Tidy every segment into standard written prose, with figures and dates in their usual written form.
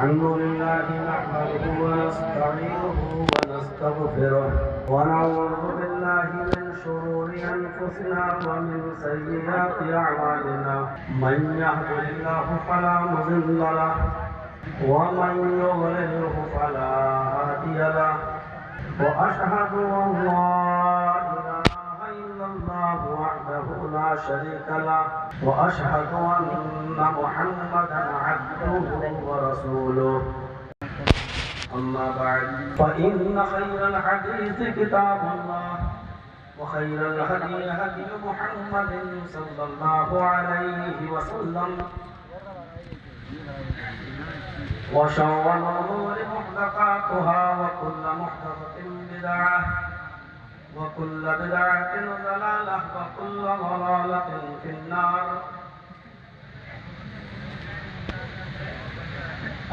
अल्हम्दुलिल्लाह नहमदुहु व नस्तईनुहु व नस्तगफिरुह व नऊज़ु बिल्लाहि मिन शुरूरि अनफुसिना व मिन सय्यिआति अअमालिना मन यहदिहिल्लाहु फला मुज़िल्ल लहु व मन युज़लिल्हु फला हादिय लहु व अशहदु अन ला इलाहा इल्लल्लाहु वहदहु ला शरीका लहु व अशहदु अन्ना मुहम्मदन अब्दुहु व रसूलुहु अम्मा बअद फ़इन्न खैरल हदीस किताबुल्लाह व खैरल हदी हदी मुहम्मदिन सल्लल्लाहु अलैहि वसल्लम व शर्रल उमूरि मुहदसातुहा व कुल्लु मुहदसतिन बिदअह व कुल्लु बिदअतिन ज़लालह व कुल्लु ज़लालतिन फिन्नार।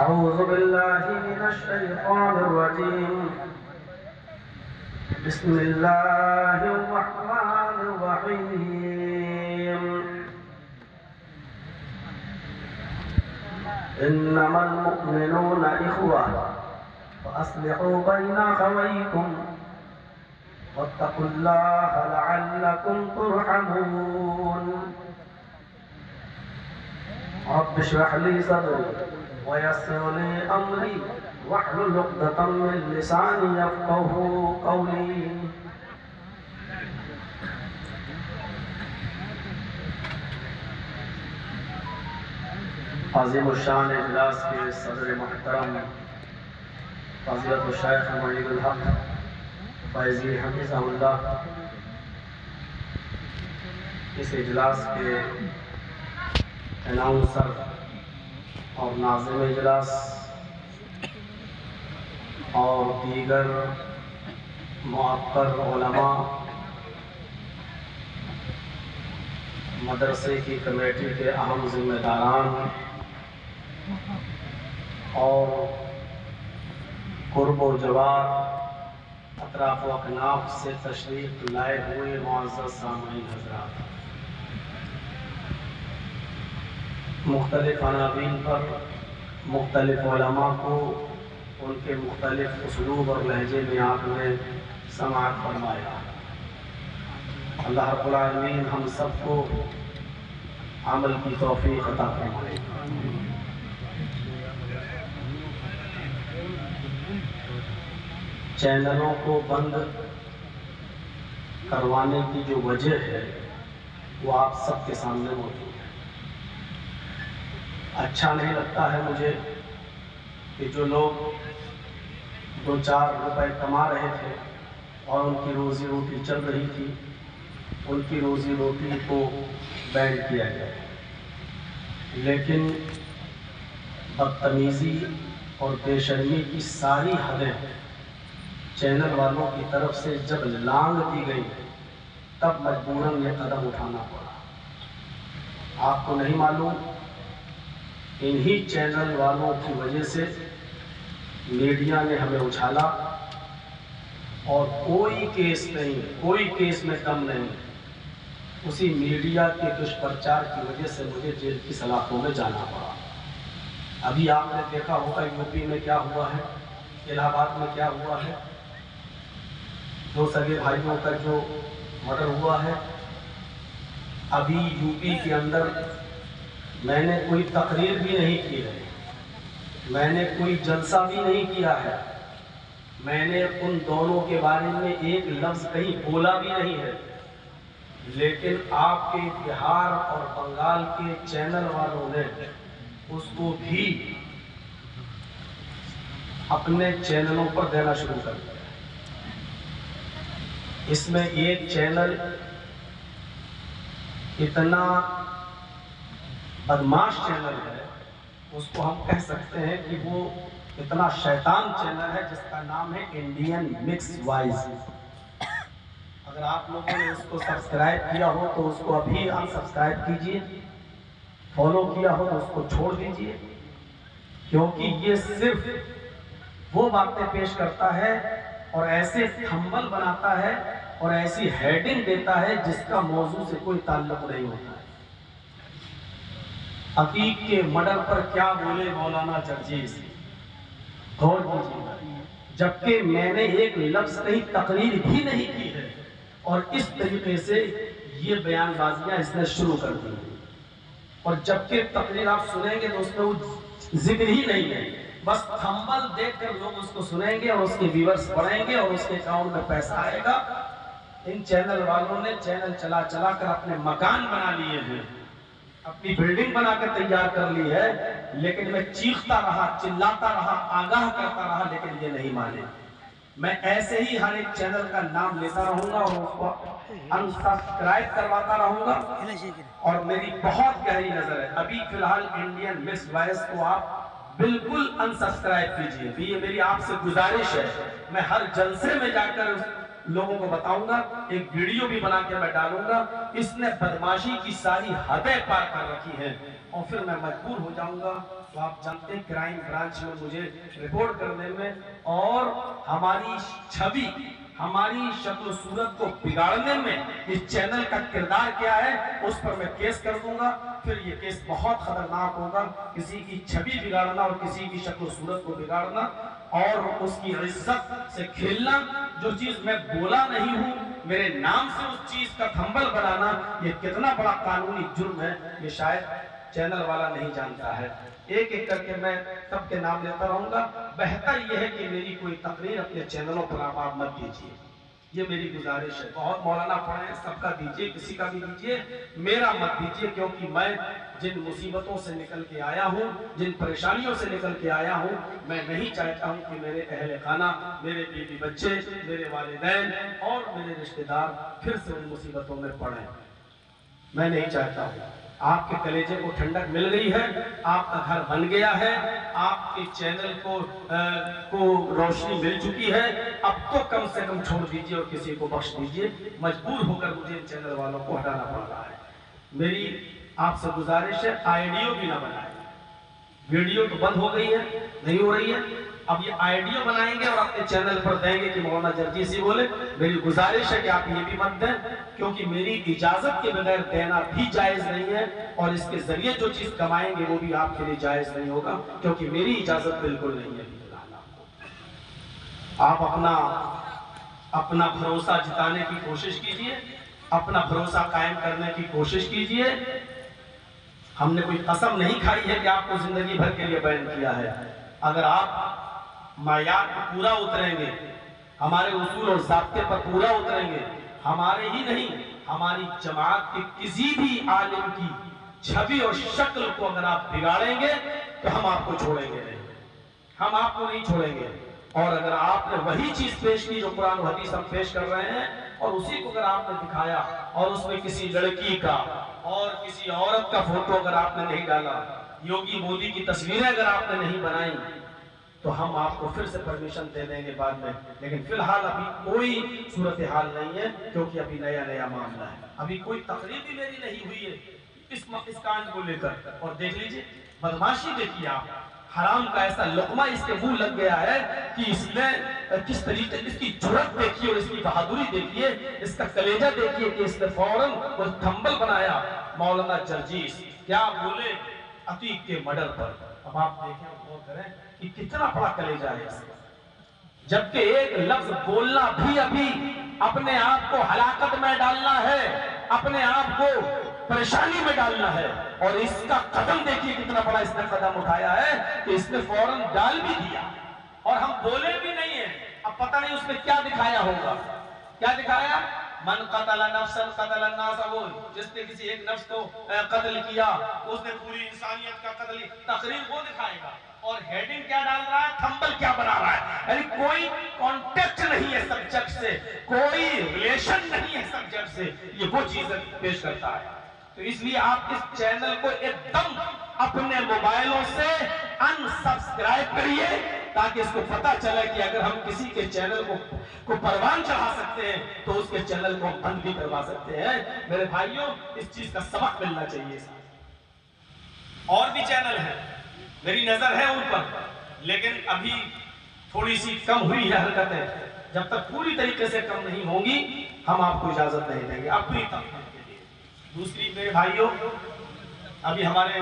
अऊज़ु बिल्लाहि मिनश शैतानिर रजीम। बिस्मिल्लाहिर रहमानिर रहीम। इन्नमल मुमिनूना इख़्वह फ़अस्लिहू बैना अख़वैकुम वत्तक़ुल्लाह लअल्लकुम तुरहमून। रब्बि इश्रह ली सदरी व यस्सिर ली अमरी वहलुल उक़दतम मिन लिसानी यफ़क़हू क़ौली। अज़ीमुश्शान इजलास के सदर मुहतरम फ़ज़ीलतुल शेख मुईनुल हक़ फैज़ी हफ़िज़हुल्लाह, इस इजलास के अनाउंसर और नाज़िम इजलास और दीगर मुअक्कर उलमा, मदरसे की कमेटी के अहम जिम्मेदारान और कुर्ब व जवार अतराफ़ व अकनाफ़ से तशरीफ़ लाए हुए मुअज़्ज़ज़ सामईन हज़रात, मुख्तलिफ़ अनावीन पर मुख्तलिफ़ उलमा को उनके मुख्तलिफ़ उसलूब और लहजे में आपने समाअत फरमाया। अल्लाह रब्बुल आलमीन हम सबको अमल की तौफ़ीक़ अता फरमाए। चैनलों को बंद करवाने की जो वजह है वो आप सबके सामने मौजूद है। अच्छा नहीं लगता है मुझे कि जो लोग 2-4 रुपए कमा रहे थे और उनकी रोज़ी रोटी चल रही थी, उनकी रोज़ी रोटी को बैन किया जाए, लेकिन बदतमीज़ी और बेशर्मी की सारी हदें चैनल वालों की तरफ से जब लांघ दी गई तब मजबूरन ये कदम उठाना पड़ा। आपको नहीं मालूम, इन्हीं चैनल वालों की वजह से मीडिया ने हमें उछाला और कोई केस नहीं, कोई केस में कम नहीं। उसी मीडिया के दुष्प्रचार की वजह से मुझे जेल की सलाखों में जाना पड़ा। अभी आपने देखा होगा यूपी में क्या हुआ है, इलाहाबाद में क्या हुआ है, 2 सगे भाइयों का जो मर्डर हुआ है। अभी यूपी के अंदर मैंने कोई तकरीर भी नहीं की है, मैंने कोई जलसा भी नहीं किया है, मैंने उन दोनों के बारे में एक लफ्ज़ कहीं बोला भी नहीं है, लेकिन आपके बिहार और बंगाल के चैनल वालों ने उसको भी अपने चैनलों पर देना शुरू कर दिया। इसमें एक चैनल इतना बदमाश चैनल है, उसको हम कह सकते हैं कि वो इतना शैतान चैनल है जिसका नाम है इंडियन मिक्स वॉइस। अगर आप लोगों ने उसको सब्सक्राइब किया हो तो उसको अभी अनसब्सक्राइब कीजिए, फॉलो किया हो तो उसको छोड़ दीजिए, क्योंकि ये सिर्फ वो बातें पेश करता है और ऐसे थंबनेल बनाता है और ऐसी हेडिंग देता है जिसका मौजू से कोई ताल्लुक नहीं होता है। अतीक के मर्डर पर क्या बोले मौलाना जर्जीस, गौर कीजिएगा, जबकि मैंने एक लफ्ज कहीं तकरीर भी नहीं की है और इस तरीके से ये बयानबाजियां इसने शुरू कर दी। और जबकि तकरीर आप सुनेंगे तो उसमें वो जिक्र ही नहीं है, बस थंबल देखकर लोग उसको सुनेंगे और उसके व्यूअर्स बढ़ेंगे और उसके अकाउंट में पैसा आएगा। इन चैनल वालों ने चैनल चला चला कर अपने मकान बना लिए हैं, अपनी बिल्डिंग बनाकर तैयार कर ली है, लेकिन मैं चीखता रहा, चिल्लाता रहा, आगाह करता रहा, लेकिन ये नहीं माने। मैं ऐसे ही हर एक चैनल का नाम लेता रहूंगा और उसको अनसब्सक्राइब करवाता रहूंगा। और मेरी बहुत गहरी नजर है, अभी फिलहाल इंडियन मिस वॉइस को आप बिल्कुल अनसब्सक्राइब कीजिए। ये मेरी आपसे गुजारिश है। मैं हर जलसे में जाकर लोगों को बताऊंगा, एक वीडियो भी बना के मैं डालूंगा। इसने बदमाशी की सारी हदें पार कर रखी हैं और फिर मैं मजबूर हो जाऊंगा। तो आप जानते हैं क्राइम ब्रांच में मुझे रिपोर्ट करने में और हमारी छवि, हमारी शक्ल सूरत को बिगाड़ने में इस चैनल का किरदार क्या है, उस पर मैं केस कर दूंगा। फिर ये केस बहुत खतरनाक होगा। किसी की छवि बिगाड़ना और किसी की शक्ल सूरत को बिगाड़ना और उसकी इज्जत से खेलना, जो चीज मैं बोला नहीं हूं, मेरे नाम से उस चीज का थंबल बनाना, ये कितना बड़ा कानूनी जुर्म है, ये शायद चैनल वाला नहीं जानता है। एक एक करके मैं सबके नाम लेता रहूंगा। बेहतर यह है कि मेरी कोई तकरीर अपने चैनलों पर आप मत दीजिए, ये मेरी गुजारिश है। बहुत मौलाना पढ़े हैं, सबका दीजिए, किसी का भी दीजिए, मेरा मत दीजिए, क्योंकि मैं जिन मुसीबतों से निकल के आया हूँ, जिन परेशानियों से निकल के आया हूँ, मैं नहीं चाहता हूँ कि मेरे अहले खाना, मेरे बीवी बच्चे, मेरे वालिदैन और मेरे रिश्तेदार फिर से उन मुसीबतों में पड़े। मैं नहीं चाहता हूँ। आपके कलेजे को ठंडक मिल गई है, आपका घर बन गया है, आपके चैनल को रोशनी मिल चुकी है। अब तो कम से कम छोड़ दीजिए और किसी को बख्श दीजिए। मजबूर होकर मुझे इन चैनल वालों को हटाना पड़ रहा है। मेरी आपसे गुजारिश है, आइडियो भी ना बनाए। वीडियो तो बंद हो गई है, नहीं हो रही है, अब ये आइडियो बनाएंगे और अपने चैनल पर देंगे कि मौलाना जर्जी सी बोले। मेरी गुजारिश है कि आप ये भी मत दें, क्योंकि मेरी इजाजत के बगैर देना भी जायज नहीं है और इसके जरिए जो चीज कमाएंगे वो भी आपके लिए जायज नहीं होगा, क्योंकि मेरी इजाजत बिल्कुल नहीं है। आप अपना भरोसा जिताने की कोशिश कीजिए, अपना भरोसा कायम करने की कोशिश कीजिए। हमने कोई कसम नहीं खाई है कि आपको जिंदगी भर के लिए बैन किया है। अगर आप मायार पर पूरा उतरेंगे, हमारे उसूल और ज़ाब्ते पर पूरा उतरेंगे, हमारे ही नहीं हमारी जमात के किसी भी आलिम की छवि और शक्ल को अगर आप बिगाड़ेंगे तो हम आपको छोड़ेंगे नहीं, हम आपको नहीं छोड़ेंगे। और अगर आपने वही चीज पेश की जो कुरान और हदीस हम पेश कर रहे हैं और उसी को अगर आपने दिखाया और उसमें किसी लड़की का और किसी औरत का फोटो अगर आपने नहीं डाला, योगी मोदी की तस्वीरें अगर आपने नहीं बनाई, तो हम आपको फिर से परमिशन दे देंगे बाद में। लेकिन फिलहाल अभी कोई सूरत हाल नहीं है, क्योंकि अभी नया नया मामला है। अभी कोई तकरीर भी मेरी नहीं हुई है इस कांड को लेकर। और देख लीजिए बदमाशी, देखिए आप, हराम का ऐसा लुकमा इसके मुंह लग गया है कि इसने किस तरीके, इसकी जुर्रत देखिए और इसकी बहादुरी देखिए, इसका कलेजा देखिए कि इसने फौरन वो थंबल बनाया मौलाना जर्जीस क्या बोले अतीक के मर्डर पर। अब आप देखें और गौर करें कि कितना बड़ा कलेजा है इसका, जबकि एक लफ्ज बोलना भी अभी अपने आप को हलाकत में डालना है, अपने आप को परेशानी में डालना है। और इसका कदम देखिए कितना बड़ा इसने कदम उठाया है कि इसने फौरन डाल भी दिया और हम बोले भी नहीं है। अब पता नहीं उसने क्या दिखाया होगा, क्या दिखाया, मन कतल नफ्सन कतल अन्नास, वो जिसने किसी एक नफ्स को कत्ल किया उसने पूरी इंसानियत का कत्ल, तकरीर वो दिखाएगा। और हेडिंग क्या डाल रहा है, थंबल क्या बना रहा है, यानी कोई कॉन्टेक्ट नहीं है सब्जेक्ट से, कोई रिलेशन नहीं है सब्जेक्ट से, ये वो चीज पेश करता है। तो इसलिए आप इस चैनल को एकदम अपने मोबाइलों से अनसब्सक्राइब करिए, ताकि इसको पता चले कि अगर हम किसी के चैनल को परवान चढ़ा सकते हैं तो उसके चैनल को बंद भी करवा सकते हैं। मेरे भाइयों, इस चीज का सबक मिलना चाहिए। और भी चैनल हैं, मेरी नजर है उन पर, लेकिन अभी थोड़ी सी कम हुई है हरकतें। जब तक पूरी तरीके से कम नहीं होंगी हम आपको इजाजत नहीं देंगे अपनी तकलीफ के लिए। दूसरी मेरे भाइयों, अभी हमारे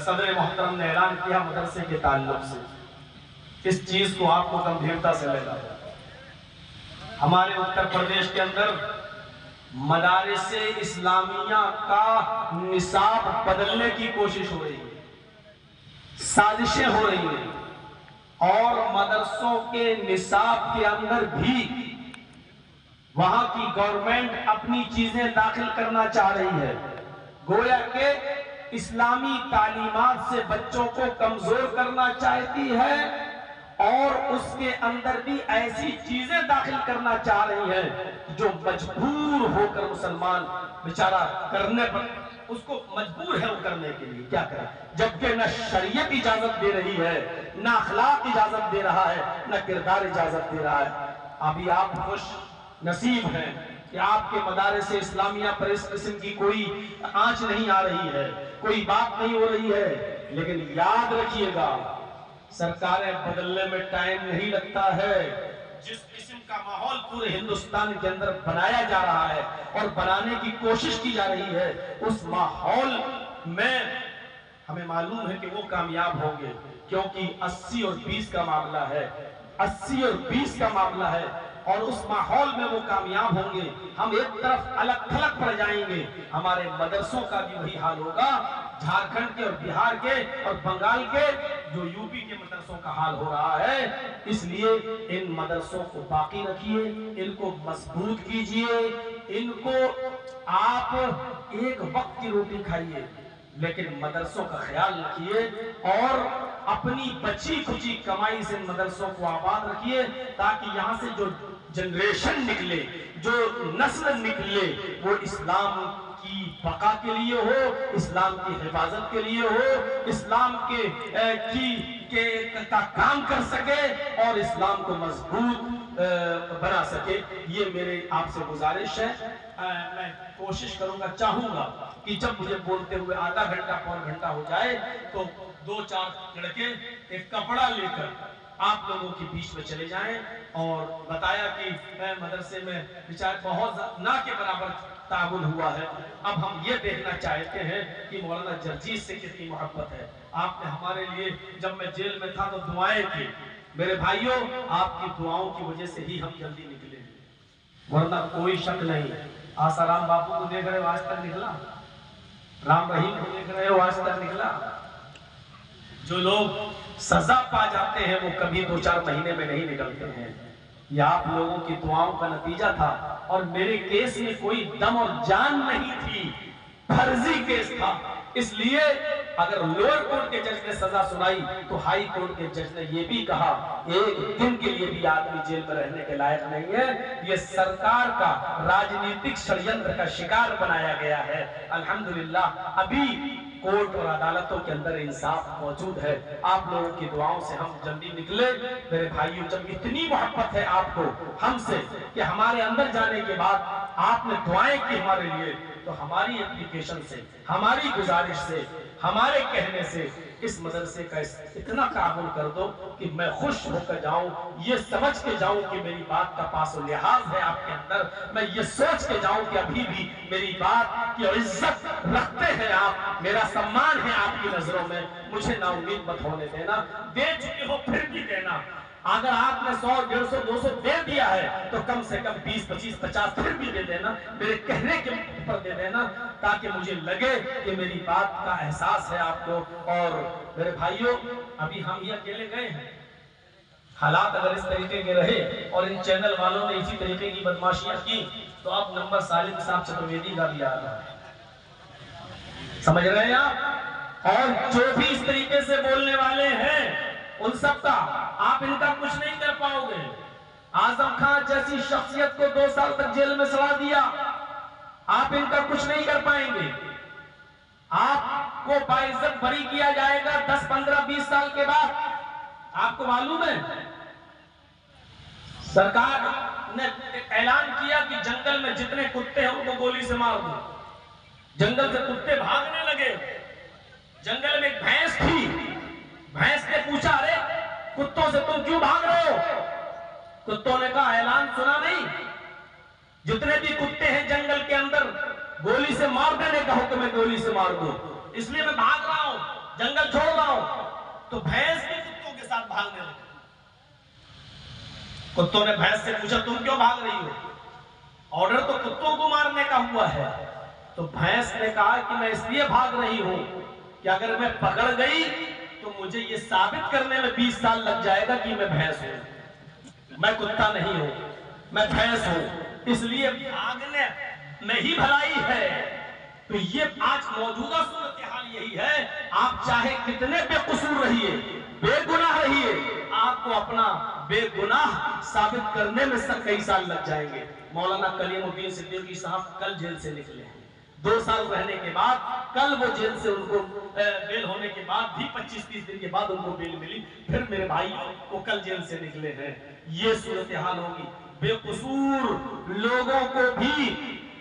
सदर मोहतरम ने ऐलान किया मदरसे के ताल्लुक से इस चीज को आपको गंभीरता से लेना है। हमारे उत्तर प्रदेश के अंदर मदारिसे इस्लामिया का निसाब बदलने की कोशिश हो रही है, साजिशें हो रही हैं और मदरसों के निसाब के अंदर भी वहां की गवर्नमेंट अपनी चीजें दाखिल करना चाह रही है। गोया के इस्लामी तालीमात से बच्चों को कमजोर करना चाहती है और उसके अंदर भी ऐसी चीजें दाखिल करना चाह रही है जो मजबूर होकर मुसलमान बेचारा करने पर उसको मजबूर है वो करने के लिए, क्या करे, जबकि न शरीयत इजाजत दे रही है, न अखलाक इजाजत दे रहा है, न किरदार इजाजत दे रहा है। अभी आप खुश नसीब हैं कि आपके मदारिस इस्लामिया पर इस किस्म की कोई आंच नहीं आ रही है, कोई बात नहीं हो रही है, लेकिन याद रखिएगा सरकारें बदलने में टाइम नहीं लगता है। जिस किस्म का माहौल पूरे हिंदुस्तान के अंदर बनाया जा रहा है और बनाने की कोशिश की जा रही है, उस माहौल में हमें मालूम है कि वो कामयाब होंगे, क्योंकि 80 और 20 का मामला है, 80 और 20 का मामला है और उस माहौल में वो कामयाब होंगे। हम एक तरफ अलग थलग पड़ जाएंगे, हमारे मदरसों का भी वही हाल होगा, झारखंड के और बिहार के और बंगाल के जो यूपी के मदरसों का हाल हो रहा है। इसलिए इन मदरसों को बाकी रखिए, इनको मजबूत कीजिए, इनको आप एक वक्त की रोटी खाइए लेकिन मदरसों का ख्याल रखिए और अपनी बची खुची कमाई से मदरसों को आबाद रखिए, ताकि यहाँ से जो जनरेशन निकले, जो नस्ल निकले, वो इस्लाम की बका के लिए हो, इस्लाम की हिफाजत के लिए हो, इस्लाम का काम कर सके और इस्लाम को मजबूत बना सके। ये मेरे आपसे गुजारिश है। मैं कोशिश करूंगा, चाहूंगा कि जब मुझे बोलते हुए आधा घंटा पौन घंटा हो जाए तो 2-4 लड़के एक कपड़ा लेकर आप लोगों के बीच में चले जाएं और बताया कि मदरसे में बेचारे बहुत ना के बराबर ताउन हुआ है। अब हम ये देखना चाहते हैं कि मौलाना जर्जीस से कितनी मोहब्बत है। आपने हमारे लिए, जब मैं जेल में था तो दुआएं की। मेरे भाइयों, आपकी दुआओं की वजह से ही हम जल्दी निकले, वरना कोई शक नहीं। आसाराम बापू को देख रहे हो, आज तक निकला। राम रहीम को देख रहे हो, आज तक निकला। जो लोग सजा पा जाते हैं वो कभी 2-4 महीने में नहीं निकलते हैं। यह आप लोगों की दुआओं का नतीजा था और मेरे केस में कोई दम और जान नहीं थी, फर्जी केस था। इसलिए अगर लोअर कोर्ट के जज ने सजा सुनाई तो हाई कोर्ट के जज ने यह भी कहा एक दिन के लिए भी आदमी जेल में रहने के लायक नहीं है। यह सरकार का राजनीतिक षड्यंत्र का शिकार बनाया गया है। अल्हम्दुलिल्लाह अभी कोर्ट और अदालतों के अंदर इंसाफ मौजूद है। आप लोगों की दुआओं से हम जल्दी निकले। मेरे भाइयों, जब इतनी मोहब्बत है आपको हमसे कि हमारे अंदर जाने के बाद आपने दुआएं की हमारे लिए, तो हमारी एप्लीकेशन से, हमारी गुजारिश से, हमारे कहने से इस मदरसे का इतना काबुल कर दो कि मैं खुश होकर जाऊं, ये समझ के जाऊं कि मेरी बात का पास और लिहाज है आपके अंदर। मैं ये सोच के जाऊं कि अभी भी मेरी बात की इज्जत रखते हैं आप, मेरा सम्मान है आपकी नजरों में। मुझे ना उम्मीद मत होने देना, दे चुके हो फिर भी देना। अगर आपने 100, 150, 200 दे दिया है तो कम से कम 20, 25, 50 फिर भी दे देना, मेरे कहने के ऊपर दे देना, ताकि मुझे लगे कि मेरी बात का एहसास है आपको। और मेरे भाइयों, अभी हम ये अकेले गए हैं, हालात अगर इस तरीके के रहे और इन चैनल वालों ने इसी तरीके की बदमाशियां की तो अब नंबर सालिम साहब चतुर्वेदी का भी आ रहा है, समझ रहे हैं आप। और जो भी इस तरीके से बोलने वाले हैं उन सब का आप इनका कुछ नहीं कर पाओगे। आजम खान जैसी शख्सियत को 2 साल तक जेल में सड़ा दिया, आप इनका कुछ नहीं कर पाएंगे। आपको बाइज्जत बरी किया जाएगा 10, 15, 20 साल के बाद। आपको मालूम है सरकार ने ऐलान किया कि जंगल में जितने कुत्ते हैं उनको गोली से मार दो। जंगल से कुत्ते भागने लगे। जंगल में एक भैंस थी, भैंस ने पूछा, अरे कुत्तों से तुम क्यों भाग रहे हो? कुत्तों ने कहा, ऐलान सुना नहीं, जितने भी कुत्ते हैं जंगल के अंदर गोली से मार देने का हुक्म है, गोली से मार दो, इसलिए मैं भाग रहा हूं, जंगल छोड़ रहा हूं। तो भैंस भी कुत्तों के साथ भागने लगी। कुत्तों ने भैंस से पूछा तुम क्यों भाग रही हो, ऑर्डर तो कुत्तों को मारने का हुआ है। तो भैंस ने कहा कि मैं इसलिए भाग रही हूं कि अगर मैं पकड़ गई तो मुझे ये साबित करने में 20 साल लग जाएगा कि मैं भैंस हूं, मैं कुत्ता नहीं हूं, मैं भैंस हूं, इसलिए भागने में ही भलाई है। तो ये आज मौजूदा सूरत हाल यही है, आप चाहे कितने बेकसूर रहिए, बेगुनाह रहिए, आपको अपना बेगुनाह साबित करने में कई साल लग जाएंगे। मौलाना कलीमुद्दीन सिद्दीकी साहब कल जेल से निकले हैं, 2 साल रहने के बाद कल वो जेल से उनको बेल होने के बाद भी 25-30 दिन के बाद उनको बेल मिली, फिर मेरे भाई वो कल जेल से निकले हैं। ये सूरत हाल होगी। बेकसूर लोगों को भी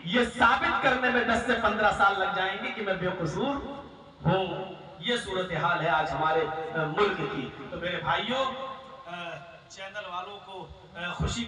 ये साबित करने में 10 से 15 साल लग जाएंगे कि मैं बेकसूर हूं। ये सूरत हाल है आज हमारे मुल्क की। तो मेरे भाइयों, चैनल वालों को खुशी